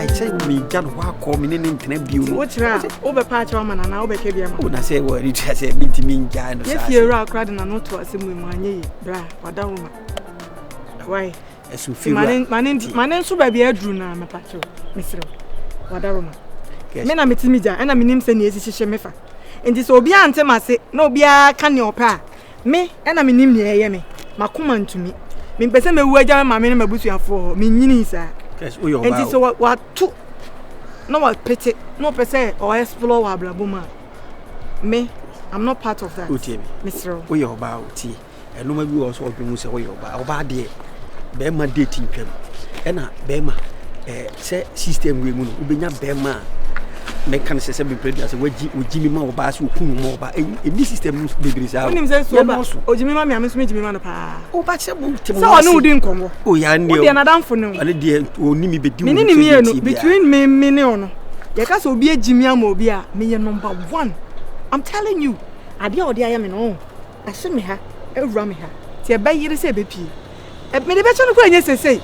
I say me can call me name can be what's right over patch woman and I'll be KBM. When I say what it has a bit me can. Yes, you're out crowding and not to assume my bra, what down. Why? As you feel my name so baby Edru na my patcho, Mr. Wadaroma. Men are meeting me, and I'm in saying yes, shemefa. And this will be answer my say, no be a can your pa. Me, and I'm in him near me. My command to me. Me person me wager my name about you for me, Nisa. And this what two. No, what pity, no per se or explore Blabuma. Me, I'm not part of that. Mr. We are about tea. And no maybe also open with a about dear. Bema dating them. And Bema, say system we will be not Bema. Make can say be played as a way with Jimmy Mo Bass who more by this system degrees out. Oh, Jimmy Mammy, I'm Jimmy Manapa. Oh, but so I know didn't come. Oh, yeah, no, another for no. And dear, only me between me, Minion. Your castle be a Jimmy Amobia, me number one. I'm telling you, I dear, I am in all. I should me her, a rummy her. See a bay, you say, baby. At me, the better of yes, I say.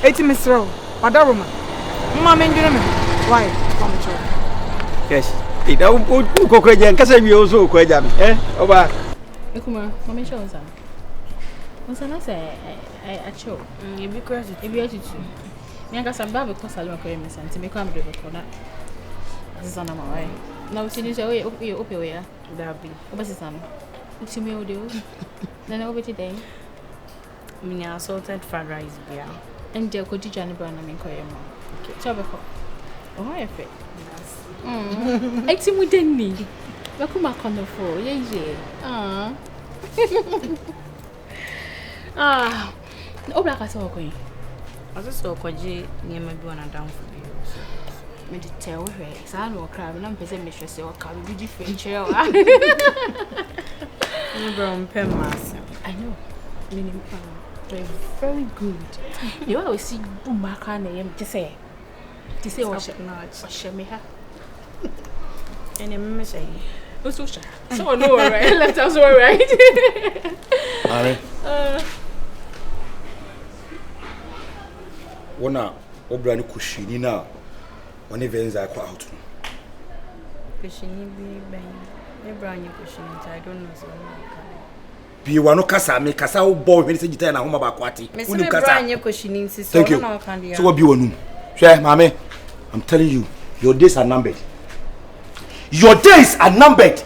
80 Mr. Wadaroma. Mamma, why? Come to yes. It don't go crazy and can you also crazy. Over. Ekuma, mommy shows her. What's I say? I show. You be crazy. You be attitude. Me anga samba because I don't care me sense. Me come brave for that. This is on my way. Now see this way. Open way. That be. What's this on? What's me do? Then over today. Me assaulted fried rice beer. And there could you join the brand and me call your mom. Okay. Chop it. Oh, I feel. I think we didn't need. Welcome back on the floor. Yeah. Oh, black I saw going. I just saw Koji near my one and down for you. Me to tell her, I know crab, and I'm present mistress or can be different chair. Brown pen mass. I know. Meaning, very good. You always see Bumaka name to say what she may have. And I'm saying, no, so no, right? Let us all right. One Obrani Kushini now, one venza out. Kushini be Brani Kushini, I don't know so. Be one of Casa, make Casa boy when you tell home about Quati. Mr. Brani Kushini, thank you. So what be one? Share, Mammy. I'm telling you, your days are numbered. Your days are numbered.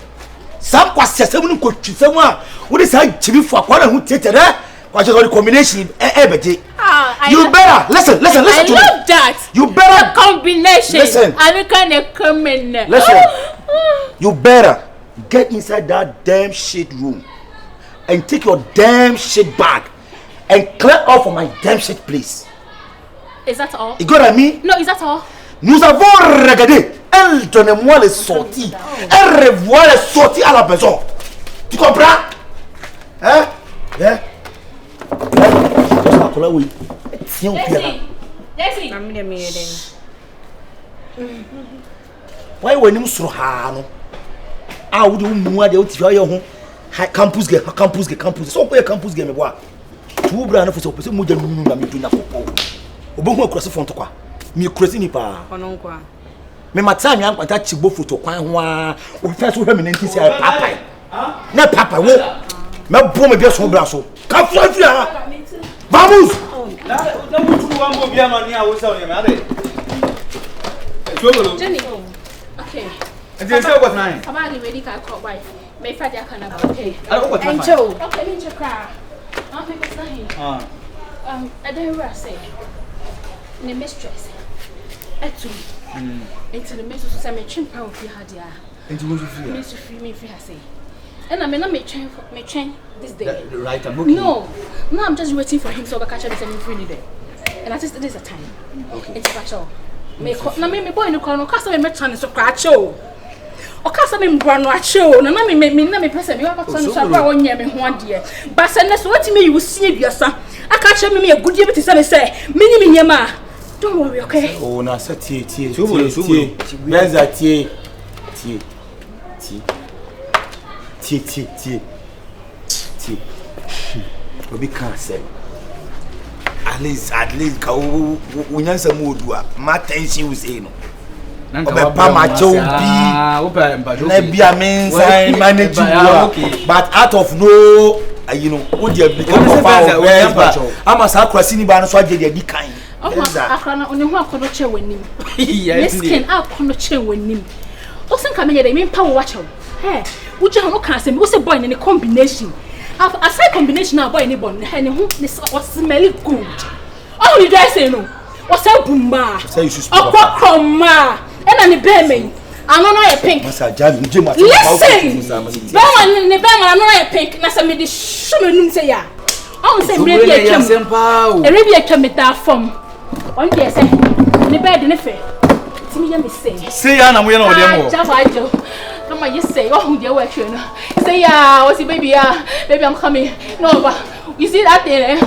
Some questions, someone could choose someone. What is that? Chimney for one who take it, What's the combination? You better listen. I love that. You better the combination. Listen. I'm kind of coming. Listen. You better get inside that damn shit room and take your damn shit bag and clear off from my damn shit place. Is that all? You got me? No, is that all? Nous avons regardé. Elle donne-moi les sorties. Elle revoit les sorties à la maison. Tu comprends? Hein? Yeah? Why when you so hard? I would do more than you campus game. So where campus game? What? Two brand for so person more than you know me doing football. Obongo cross front to kwa. Me cross ni pa. Ononkwa. Me matanya am kwanta chibo photo kwan ho a. O first wo me nti say papa. Na papa wo. Me bo me bi so bra so. Ka fo afia. Vamos. Na wutu wa mo bia ma ni a wo say o ye me ade. Jenny. Okay. And you say what nine? Come on, ready ka call wife. Me fa dia kana ba. Okay. And Joe. Okay, me chakra. I think it's not. I don't know say. Ne mistress. Etu. Into the mistress say me chimpa ofi ha dia. Into go free. Me to free me free ha say. And I me not me train this day. Right, I'm okay. No, I'm just waiting for him so I can catch him free day. And I just this is a time. Okay. It's catch all. Me boy no call no cause me trying to catch all. O cause me brano acho. Na me person me wa trying to so bra won ye me ho ade. But say na so what me you see aduasa. Aka catch me a good year to say me nyema. Don't worry, okay? Oh, na say tie. Venza tie. Obi can say. At least ka unyansa mu odua. Ma tension we say no. Obepa ma che obi. Na bia mensa manage you. But out of no what the become of our ama sa akrasi ni ba no so agye di kan. Akra na oni hu akono che wanim. Yes skin akono che wanim. Osen ka menye dey me pa wo wacho. Hey, uja no kan se me wo se boy ne combination. Aside combination na boy ni bon ne hu ne smell good. Oh, you guys say no. What's up, Bumba? Say you should speak. Akwakoma. Ena ni beme. Ano no e pink. Masa jam nje ma. Listen. Bema ni bema no e pink. Na se me di show me num say ya. On say me bi akem. E bi akem ta form. On dey say ni bed ni fe. Timi ya me say. Say ya na mo ye na o dem wo. Java jo. Come on, you say, oh, dear, what you know? Say, yeah, what's it, baby? Baby, I'm coming. No, but you see that thing, eh?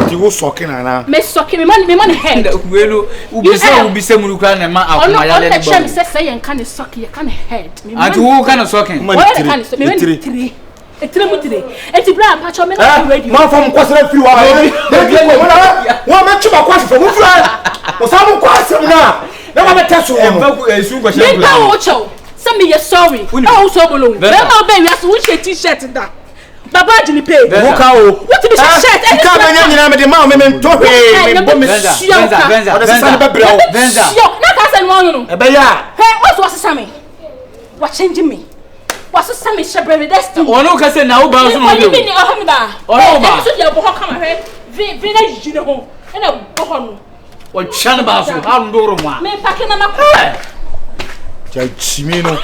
You was sucking, Anna. Me sucking, me money head. Well, ubi se mulukra na ma akuma ya le bo. Say say you can suck, you can head. And who can sucking? What can suck? Me three. E three mo three. E ti bra patcho me na ready. Man from kwasere free wa. Wa ma chuba kwasere from free. O sa mo kwasere na. Na ma teso esu ko she. Me ba wo chow. Say me you sorry. Oh sobolo. Me ma be wi aso wo t-shirt da. Baba Jimmy pay. Woka o. What be shirt? E ka benya nyina me de ma me to he me bo me venza. Venza. Yo, na ka say no no. E be ya. Hey, what's same? What changing me? What's same shebrebe destiny? Ono ka say na wo ba so no. Oni bi ni ohomda. Ono ba. So dia bo ho kama he. Vi na jiji ne ho. E na bo ho no. O chan ba so ha ndoro mo a. Me pake na makwa. Chimino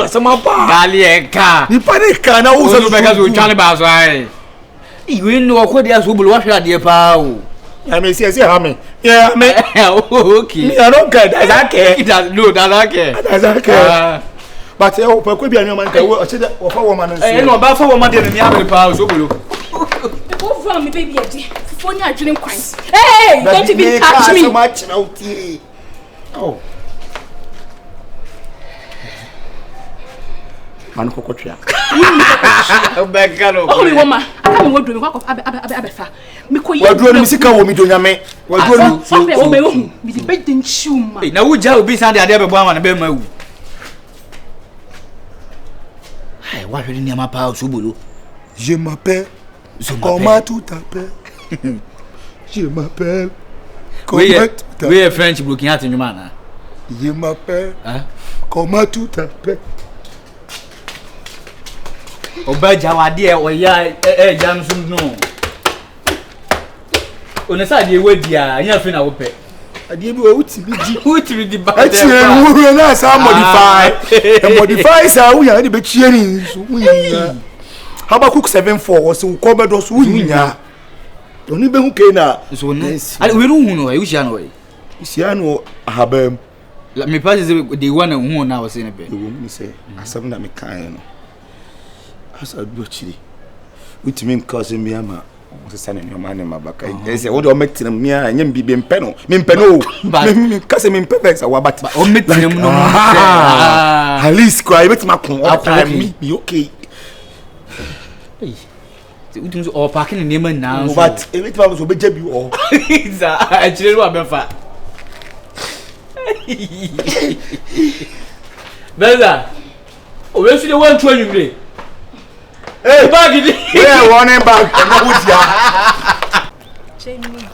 sama pa. Gali eka. Ni pane ka na wo so be ka so chan ba so ai. Iwe no ko dia so bulu wa hwa de pa o. Ya me see ha me. Yeah me. Okay. Me I don't care. That's okay. It does no, that's okay. That's okay. But e o pa ko bia me man ka wo che wo fa wo man nso. No ba fa wo man de me ya pa o so bulu. Go for me baby edi. Fofo ni adwene kwan. Hey, don't even touch me. So much now tea. Oh. Man kokotwa. Obekalo. Oh, mi woma. Aka mi woduro mi kwa abefa. Mi ko ye. Waduro mi sika wo mi do nyame. Waduro mi so o me wo hu. Mi di bedin chiuma. Na wo ja obi san de ade bebo ama na be ma wu. Hai, wa hwede ni ma pa o so bolo. Je m'appelle. Comment tout t'appelles? Je m'appelle. We are French blocking at you man. Je m'appelle. Comment tout t'appelles? Oba jawade e oya jam sum no. Onesa de we dia anya fe na wo pe. Ade bi wo utimi di ba. Ati wo na sa modify. E modify sa wo ya de be chie ni so wo ya. Habakkuk 7:4 was ko be do so wo nya. Oni be hu ke na. So nice. Ali we ru hu no e wo sia no we. Sia no ahabam. La me pass the one hu na was in be. Wo mi say asem na me kan no. Asa do chiri. Utimi nkase mi ama. Wo se na nyoma ne mabaka. E say wo do metina mi a nyem bi be mpe no. Mi mpe no. Mi kase mi mpe vex awa bat. O metina mu no. At least kwa betima kon all time mi okay. Utum so parking ne man na so. But betima so be jabi o. Za a chire ru abefa. Venza. O we su de wan tu anwure. Hey, bag it. We are running back. No wood ya. Jenny.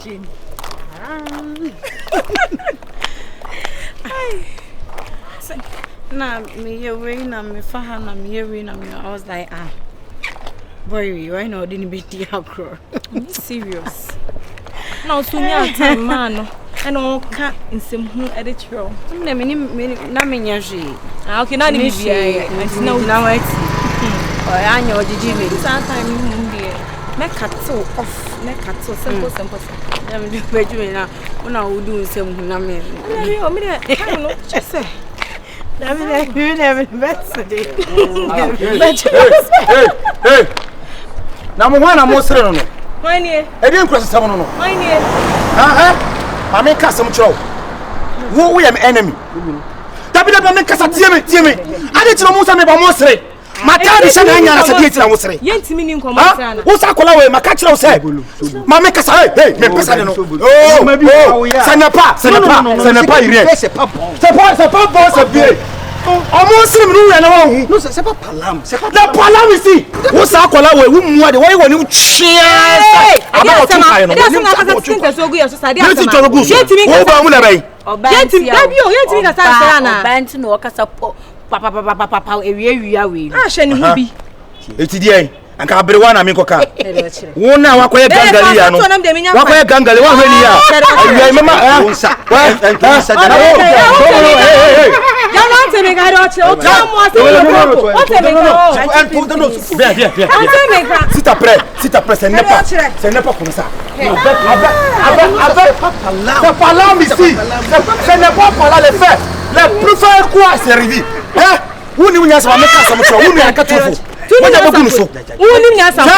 Nah, me away, na me faha, na me away, na me. I was like, boy, why not? Didn't be the acro. I'm serious. No, soon you time, man. I don't cat in some who edit row. Na me yaji. Okay, na ni biya. No, now it's. I know the Jimmy. Sometimes make cut so off, make cut so simple. I'm doing now. When I will do some name. I know, just say. I mean, you never best today. Hey. Number one, I'm most no. Mine here. I didn't cross someone. Mine here. I make some trouble. Who we am enemy? That be the make us a team. I didn't know most of me. Mata di sana nya na se die tira wo sere. Yentimi ni nkomo sere na. Wo sa kola we maka kira wo se. Mama kasa hey me pesa ne no. Oh, ça n'est pas iré. C'est pas bon, c'est bien. Omo sere mi nu ya na wa hu. Non, c'est pas palam, c'est pas. La palam ici. Wo sa kola we wu mu ade wo woni chia. Aba o tun kai no. Yenti to go so. Wo ba mu na bai. Yentimi ka sa sere na. Obanti no kasa papa ewia we. Ah hwe ni hu bi. Eti die anka abrewa na me koka. Wona wakoye gangali ya no. Wakoye gangali wa hweli ya. Ayi mama Unsa. S'il te plaît, ce n'est pas comme ça. C'est pas là ici. Ce n'est pas par là les faits. Les plus faire quoi c'est arrivé. Hein? Où nous n'y a pas mettre ça me où nous a quatre fois. Moi j'ai beaucoup de choses. Où nous n'y a pas ça.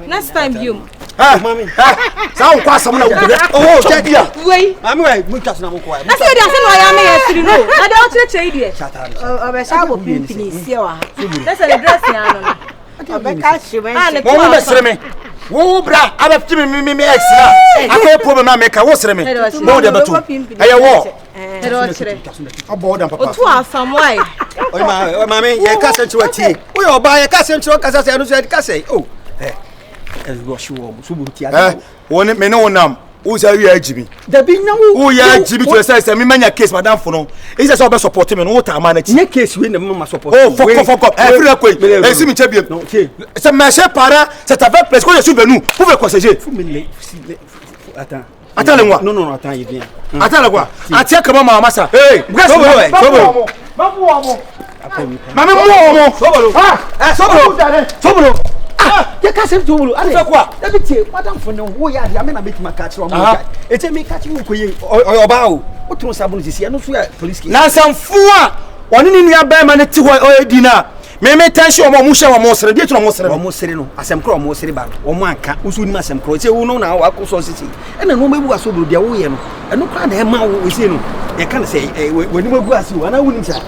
Next time you. Ça on quoi ça mon oh dia. Oui. Mami we mutas na mo kwa. Na say dia say no ya me yesiri no. Na dey o chire die. Obe sha bo pimpini sie wa. Na say the dress ya no. Obe ka shiwe. Mo be sere me. Wo bra aba fiti me extra. Akoy problem na make wo sere me. Mo de betu. Aye wo. Dey chire. Abo dan papa. Otu asam why? Oi mami, ye ka se chiwa ti. Wo yo ba ye ka se chiwa ka se no se ka se. Oh. Go shiwo so bu ti ada. Woni me no nam. Wo say we ajibi. Da bi nya wo ya ajibi to say me manya case madam for no. E say so be support me no wo ta ma na ti. Nye case we na mama support. Oh fuck up. Free request. E si mi chebie. Non, ti. C'est mes parents, c'est avec presque je suis venu. Vous pouvez conseiller. Attends le moi. Non, attends, il vient. Attends le quoi. Attends comment maman ça. Hey, sobolo. Maman moi. Sobolo. Ah, sobolo. Ya ka se sobolo. Allez. C'est quoi? D'habitude, madame for no wo ya dia me na make ma catch o mo guy. Ete me catch wo koye oba o. O tun sabon sisi anu so ya police case. Na sanfua. Oni ni nua ba ma ne ti ho edina. Me tension mo hye wo mo sere die tun mo sere. Mo sere no asem kro mo sere ba o mo anka usu ni asem kro. Se wo no na wa ko so sisi. E na no mebu asobolo dia wo ye no. E no kra na e ma wo se no. E kan se wani mebu asi wo na wo ni sa.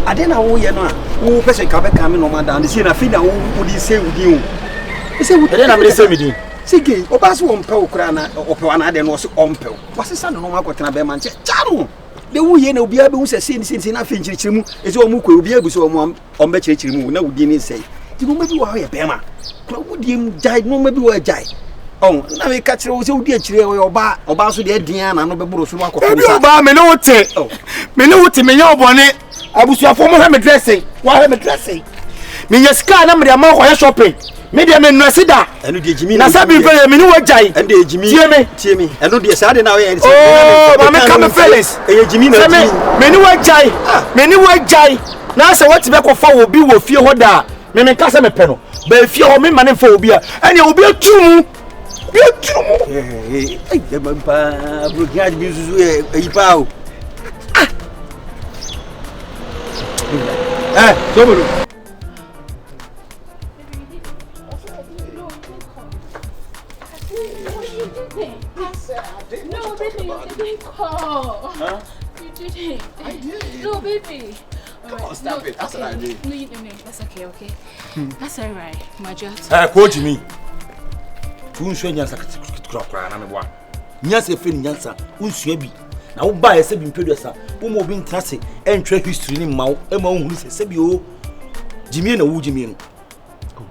Ade na wo ye no a wo pese ka be ka me no madam de se na fi na wo di se udi o. Se wo ade na me se mi din. Sike oba so ompe okra na opewa na ade no so ompe. Wasesa no ma kwotena be man che charo. De wo ye na obi abe hu se sin na fe nchirichiri mu e se o mu ko obi abu so o ombe chirichiri mu na wudi ni sei. Ti no mebi wa ye be ma. Kro wudi em jai no mebi wa jai. Oh, na me ka kire wo se wudi akire oba so de dian na no be buru so akofo. Ebi oba me no wote. Me no wote me nya obone. Abusuafo mo ha me dressing. Wa ha me dressing. Me yeska na me ma ko shopping. Me de me nwase da. Enu de ejimi na sabi ko me ni wajai. Enu de ejimi. Tie me. Enu de sa de na we. Oh, ma me come feelings. E ejimi na ejimi. Me ni wajai. Me ni wajai. Na se what be ko fa obi wo fie ho da. Me ka se me pe no. Ba fie ho me mane fa obi a. Ene obi atumu. Bi atumu. Ai de ba bro gad bi zuzu e pa o. Sobolo. No, baby, you didn't call. Huh? You didn't. I did. No, baby. Come on, stop it. That's what I did. No, that's okay. That's all right. My judge. Coach me. Unsu nyansa kra na me boa. Nyansa efe ni nyansa, unsu bi. Na wo ba ese bi mpedwesa, wo mo bi ntrase, entwe history ni mawo, e ma wo se bi o. Jimie na wo jimie no.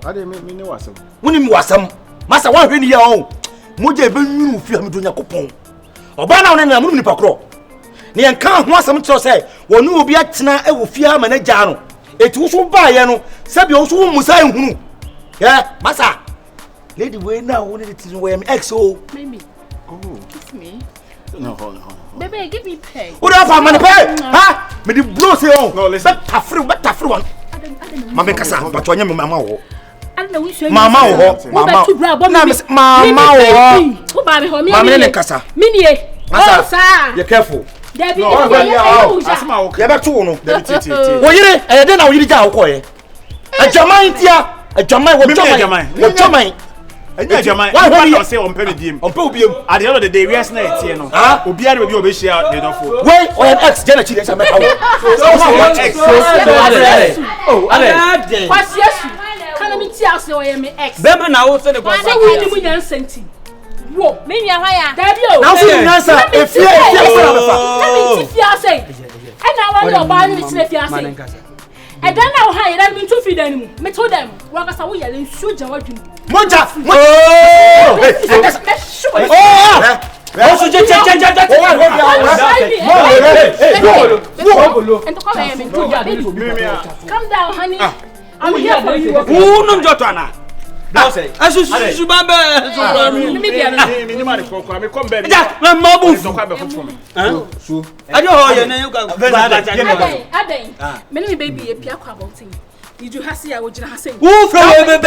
Ade me ne wasam. Woni mi wasam. Masa wa hwe ni ya o. Moje be nwuru fi am do nyakopon. Oba na wo na mo ni pakro. Ne yanka ho asam tro se, wonu obi atena e wo fia ma na gya no. Eti wo so ba ye no, se bi wo so wo musa ehunu. Masa. Lady way now when it is where I'm exo. Maybe. Oh. Kiss me. No, hold on. Baby, give me pay. What up, man? Pay? Huh? Me the blow say on. No, listen. But afro one. Mama kasa, but when you mama ho. I don't know which way. Mama ho. Mama. Mama ho. Who buy me home? Mama ne kasa. Mini. Oh, sir. Be careful. Debbie, asma okay. Ya beto no. Wo yire e dey na wo yire ja wo koye. Ajaman tia, ajaman wo jaman. Wo jaman. Anya jaman. Why don't say on pay me dim? On pay obiem. At the end of the day, we are na etie no. Obi are be obi share the dofo. Wait, or an ex Jenna Chide say make how. So ex. Oh, ale. Kwasi asu. Kana mi ti ase o ye me ex. Bebe na wo say the kwasi. Say we ni mu nyan senti. Wo, me nua hwa ya. Debbie o. Now see answer. Efie na mi ti fi ase. E na wa no ba ni ti fi ase. E dan na wo ha ye dan mi tu fi dan mu. Me to dem. Wa ka sa wo ye le nsu ja wa dwum. Monja. Oh! Come down, honey. I'm here for you. Who no jotana? Asu bambe. Me come back. Na mabu. So. Ajo ho ye na you ka. Aden. Me ni baby e pia kwa about him. Did you have I would have said? Who from where?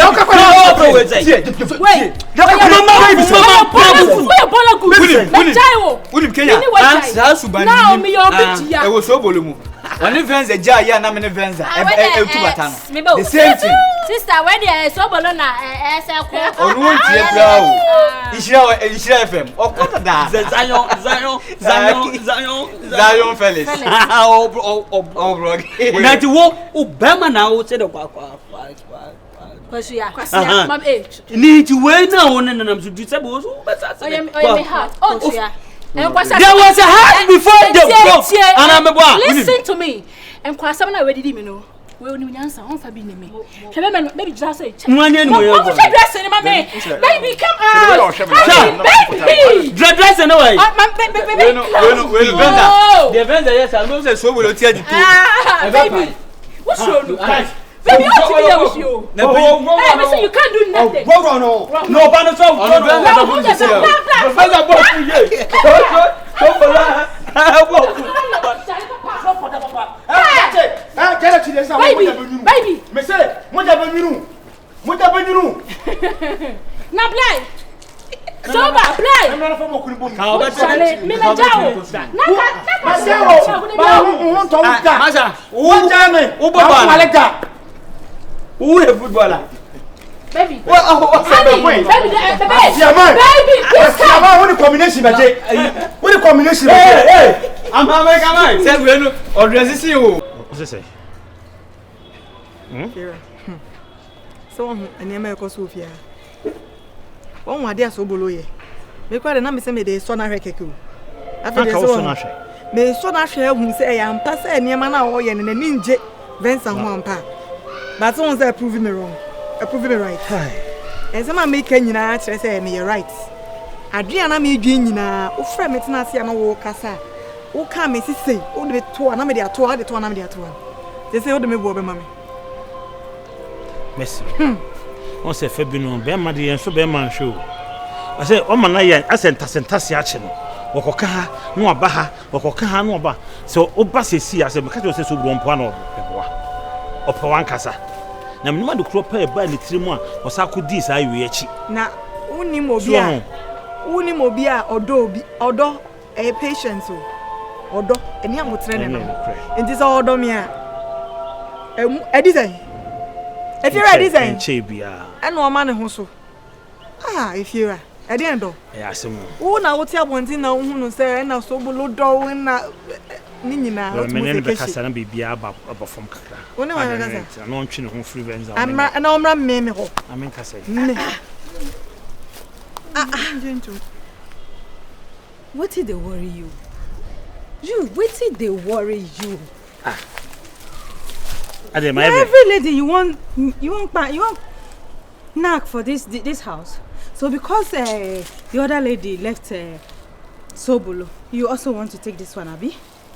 Now me your bitch. I was sobolo. When venza ja na me venza. The same thing. Sister, when there sobolo na ko. Onu tie pra o. Ishira FM. Okota da. Zion Felix. Oh bro. Na ti wo obama na wo say the kwa. Kwasia, mam age. Ni ti we na wo na nam so di say bo so better say. Oh, me heart. Oh, Kwasia. There was a heart before the book. And I'm a listen to me. And Kwasia na we did me no. We only answer on Fabi me. Maybe just say. Baby, come out. Baby. Dress away. The venza yes, I know say so will tear the two. Baby. What's wrong? Baby, what to be there with you? Hey, listen, you can't do nothing. No, but baby. Me say, moja beninu. Na play. Soba, play. I'm not from Okunibo. How about that? Me na jawo. Who a footballer? Baby. What's the way? Baby, what combination, what a combination. Hey, I'm American. Say we no or dress you. What's say? So and America Sofia. One wa dia sobolo ye. Me kwa de na me se me de so na hwekeku. After de so na hwe. Me so na hwe hu se e ya mpa se enema na wo ye ne na ninje venza ho ampa. But someone say prove me wrong. Prove me right. And some make nyina kire say me right. Adriana me dwi nyina, wo fra me tena ase na wo kasa. Wo ka me sisi, wo de to na me de ato, de to na me de ato. They say wo de me bo be mama. Merci. On se fait bino be ma de enso be man show. I say o man na ye asentase ache no. Wokoka ha no aba ha, wokoka ha no aba. So oba sesi ase me ka jo se so bro mpo na oboa. Opa wan kasa. Na mnima de kro pa e ba ni tirimu a osako di sa awie achi. Na unim obi a odo e patience o. Odo eni amotre ne no. Enti so odo me a e design. If you ready design. Che bia. E no ma ne ho so. If you are e dey ndo. E asem. Wo na wo ti abonti na wo hunu se na so bolo do na ni nyina o me ne be kasa na bibia aba from kakra. Woni wa kasa. Na ontwe ne ho free venza. Amra na omra me ho. Amen kasa. Ne. Gentle. What did they worry you? What did they worry you? Every lady you want knack for this house. So because the other lady left sobolo, you also want to take this one, Abi?